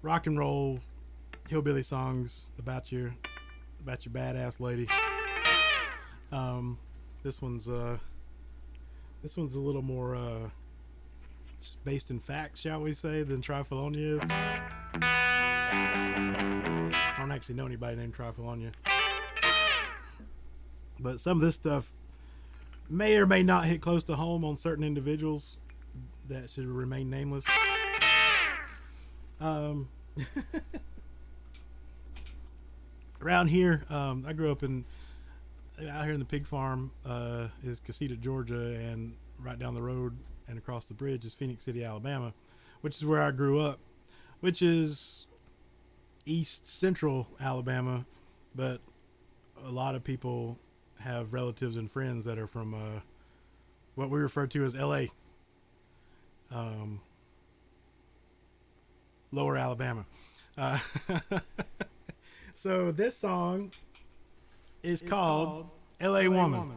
rock and roll hillbilly songs about your badass lady. This one's a little more based in fact, shall we say, than Trifalonia is. I don't actually know anybody named Trifalonia, but some of this stuff may or may not hit close to home on certain individuals that should remain nameless. Around here, I grew up out here in the pig farm is Casita, Georgia, and right down the road and across the bridge is Phoenix City, Alabama, which is where I grew up, which is East Central Alabama, but a lot of people have relatives and friends that are from what we refer to as LA, um, Lower Alabama. Uh, so this song is called LA Woman.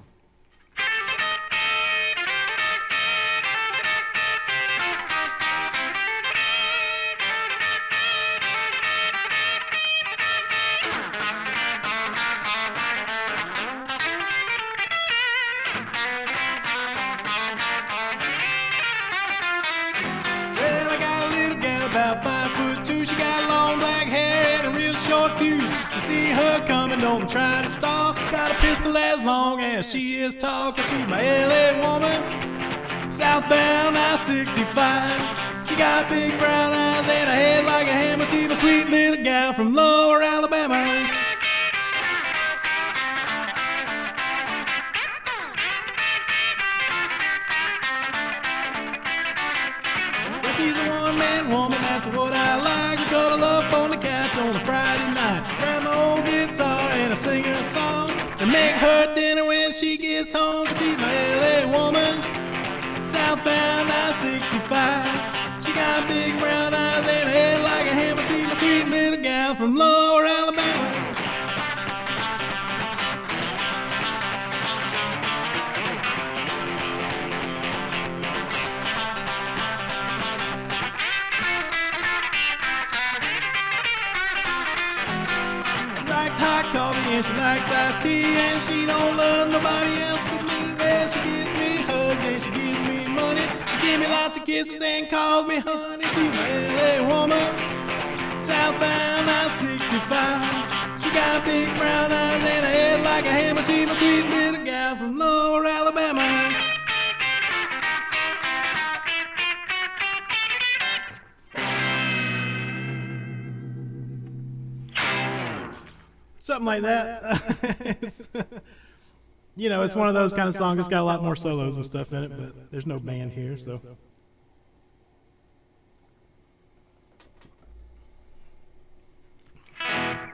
About 5'2", she got long black hair and a real short fuse. You see her coming, don't try to stall. Got a pistol as long as she is tall, 'cause she's my LA woman, southbound I-65. She got big brown eyes and a head like a hammer. She's a sweet little gal from Lower Alabama. She's a one-man woman, that's what I like. We cuddle up on the couch on a Friday night. Grab my old guitar and I sing her a song, and make her dinner when she gets home. She's my LA woman, southbound I-65. She got big brown eyes and a head like a hammer. She's my sweet little gal from Lower Alabama. Hot coffee and she likes iced tea, and she don't love nobody else but me. Well, she gives me hugs and she gives me money. She gives me lots of kisses and calls me honey. She's my LA woman, southbound I-65. She got big brown eyes and a head like a hammer. She's my sweet little gal from Lower Alabama. Something like that. It's, it's one of those kind of songs. It's got a lot more solos and stuff in it, but there's no band here, so.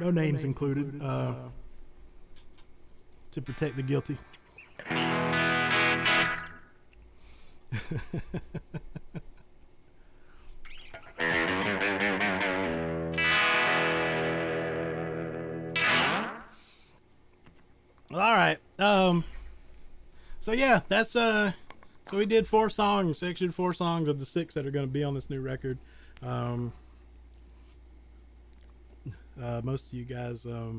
No names included to protect the guilty. All right. So yeah, that's so we did 4 songs, sectioned 4 songs of the 6 that are going to be on this new record. Most of you guys, I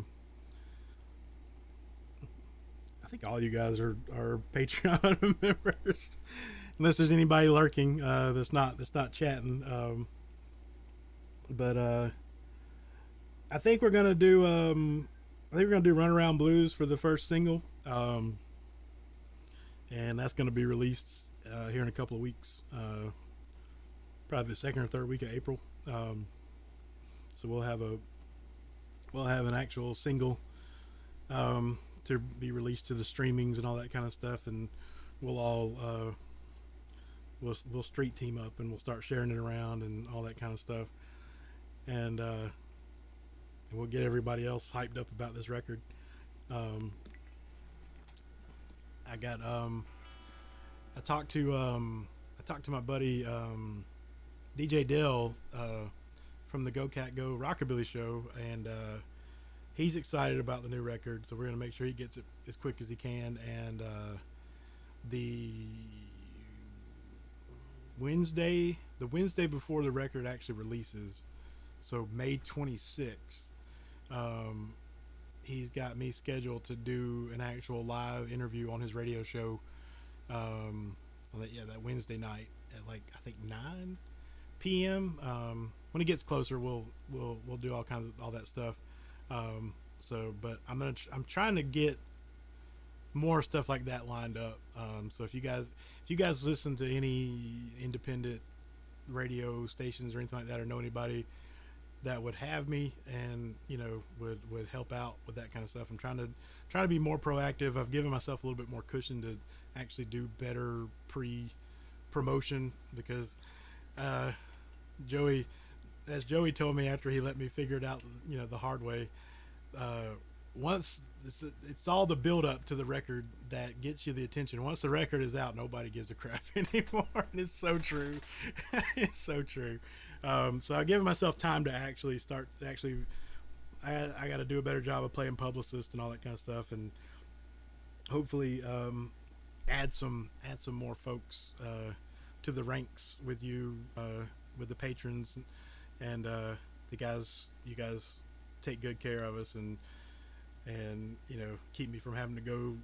think all you guys are Patreon members, unless there's anybody lurking that's not chatting. But I think we're gonna do Run Around Blues for the first single, and that's going to be released here in a couple of weeks, probably the 2nd or 3rd week of April. So we'll have an actual single to be released to the streamings and all that kind of stuff, and we'll all we'll street team up and we'll start sharing it around and all that kind of stuff, and we'll get everybody else hyped up about this record. I talked to my buddy DJ Dell from the Go Cat Go Rockabilly show, and he's excited about the new record, so we're gonna make sure he gets it as quick as he can. And the Wednesday before the record actually releases, so May 26th, he's got me scheduled to do an actual live interview on his radio show that Wednesday night at I think 9 p.m. When it gets closer, we'll do all that stuff. But I'm trying to get more stuff like that lined up. So if you guys listen to any independent radio stations or anything like that, or know anybody that would have me and would help out with that kind of stuff, I'm trying to be more proactive. I've given myself a little bit more cushion to actually do better pre-promotion, because Joey as Joey told me after he let me figure it out, the hard way. Uh, once it's all the build up to the record that gets you the attention. Once the record is out, nobody gives a crap anymore, and it's so true. It's so true. So I give myself time to actually start. Actually, I got to do a better job of playing publicist and all that kind of stuff, and hopefully add some more folks to the ranks with you, with the patrons, and the guys. You guys take good care of us, and keep me from having to go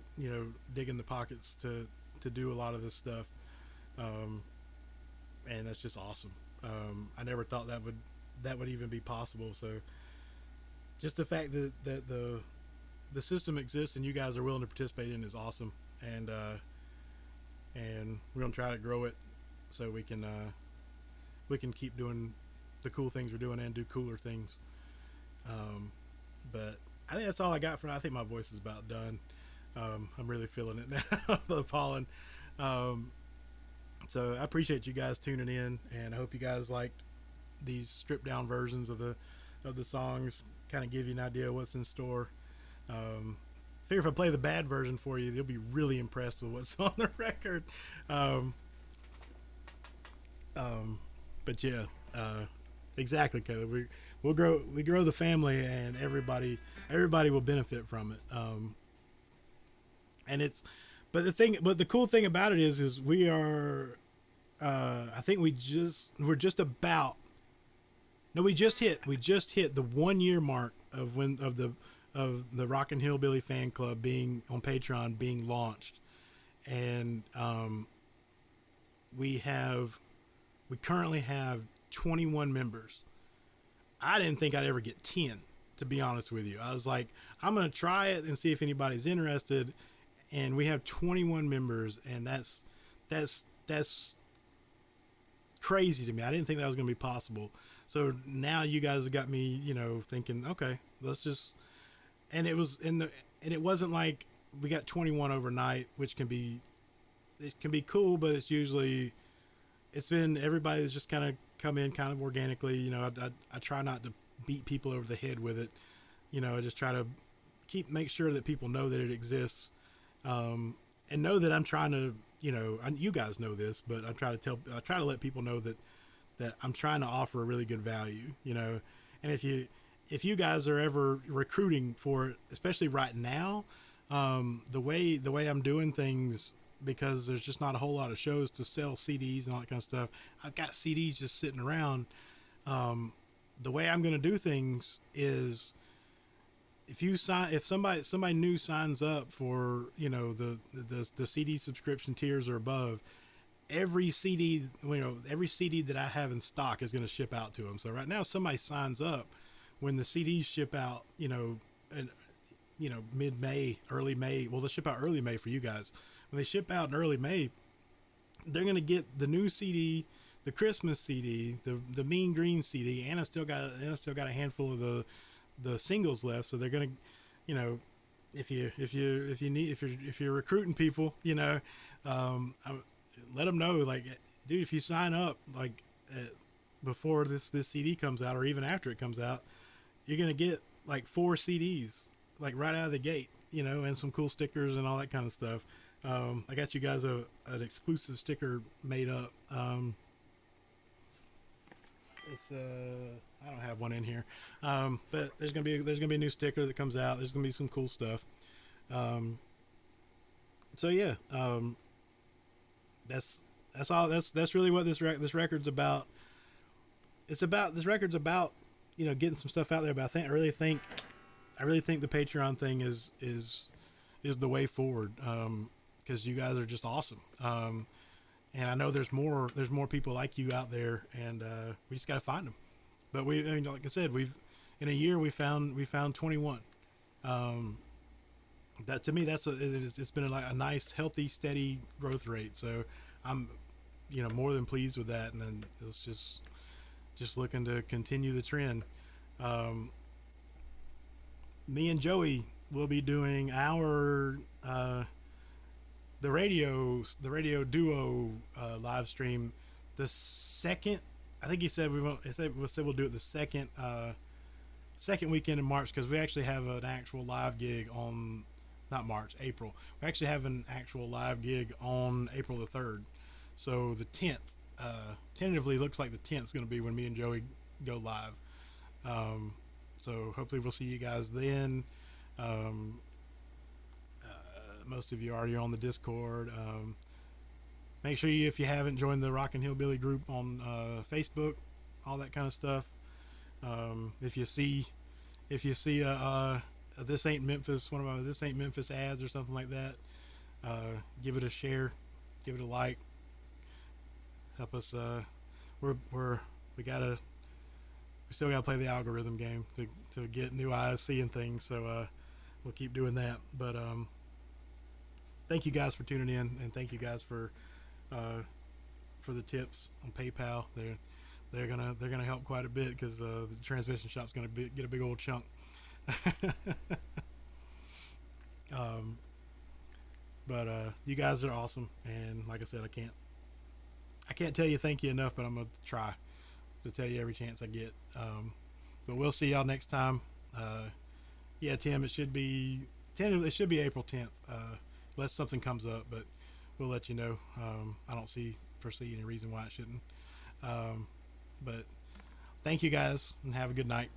dig in the pockets to do a lot of this stuff. Um, and that's just awesome. I never thought that would even be possible. So just the fact that the system exists and you guys are willing to participate in is awesome. And we're gonna try to grow it so we can keep doing the cool things we're doing and do cooler things. Um, but I think that's all I got for now. I think my voice is about done. I'm really feeling it now, the pollen. Um, so I appreciate you guys tuning in, and I hope you guys liked these stripped down versions of the songs. Kind of give you an idea of what's in store. Figure if I play the bad version for you, you'll be really impressed with what's on the record. Um, but yeah, exactly, Caleb. We grow the family, and everybody will benefit from it. And it's but the cool thing about it is we are. I think we're just about. No, we just hit the 1 year mark of the Rockin' Hillbilly fan club being on Patreon, being launched, and we have we currently have 21 members. I didn't think I'd ever get 10, to be honest with you. I was like, I'm gonna try it and see if anybody's interested, and we have 21 members, and that's crazy to me. I didn't think that was gonna be possible. So now you guys have got me, thinking, okay, let's just. And it wasn't like we got 21 overnight, which it can be cool, but it's been everybody that's just kind of come in kind of organically. I try not to beat people over the head with it. I just try to make sure that people know that it exists, and know that I'm trying to, you guys know this, but I try to let people know that I'm trying to offer a really good value, and if you guys are ever recruiting for it, especially right now, the way I'm doing things, because there's just not a whole lot of shows to sell CDs and all that kind of stuff. I've got CDs just sitting around. The way I'm going to do things is, if somebody new signs up for the CD subscription tiers or above, every CD that I have in stock is going to ship out to them. So right now, if somebody signs up when the CDs ship out, and mid-May, early May. Well, they ship out early May for you guys. When they ship out in early May, they're gonna get the new CD, the Christmas CD, the Mean Green CD, and I still got a handful of the singles left. So they're gonna, if you're recruiting people, let them know, like, dude, if you sign up, like, before this CD comes out, or even after it comes out, you're gonna get like 4 CDs, like, right out of the gate, and some cool stickers and all that kind of stuff. I got you guys an exclusive sticker made up. It's I don't have one in here, but there's gonna be a new sticker that comes out. There's gonna be some cool stuff. So yeah, that's all. That's really what this record's about. This record's about getting some stuff out there. But I really think the Patreon thing is the way forward, because you guys are just awesome. And I know there's more people like you out there, and we just got to find them. But like I said, in a year we found 21. That, to me, it's been a nice, healthy, steady growth rate. So I'm more than pleased with that, and then it's just looking to continue the trend. Me and Joey will be doing our the radio duo live stream the second I think he said we said we'll do it the second weekend in March, because we actually have an actual live gig on, not March, April. We actually have an actual live gig on April the 3rd. So the 10th, tentatively looks like the 10th is going to be when me and Joey go live. Um, so hopefully we'll see you guys then. Um, Most of you are already on the Discord. Make sure you, if you haven't joined the Rockin' Hillbilly group on Facebook, all that kind of stuff. If you see this ain't Memphis, one of my this ain't Memphis ads or something like that, give it a share, give it a like, help us. We gotta we still gotta play the algorithm game to get new eyes seeing things. So we'll keep doing that. But thank you guys for tuning in, and thank you guys uh, for the tips on PayPal. They're gonna help quite a bit, because the transmission shop's gonna get a big old chunk. um, but you guys are awesome, and like I said, I can't tell you thank you enough, but I'm gonna try to tell you every chance I get. But we'll see y'all next time. Yeah, Tim, it should be April 10th, unless something comes up, but we'll let you know. I don't foresee any reason why it shouldn't. But thank you guys, and have a good night.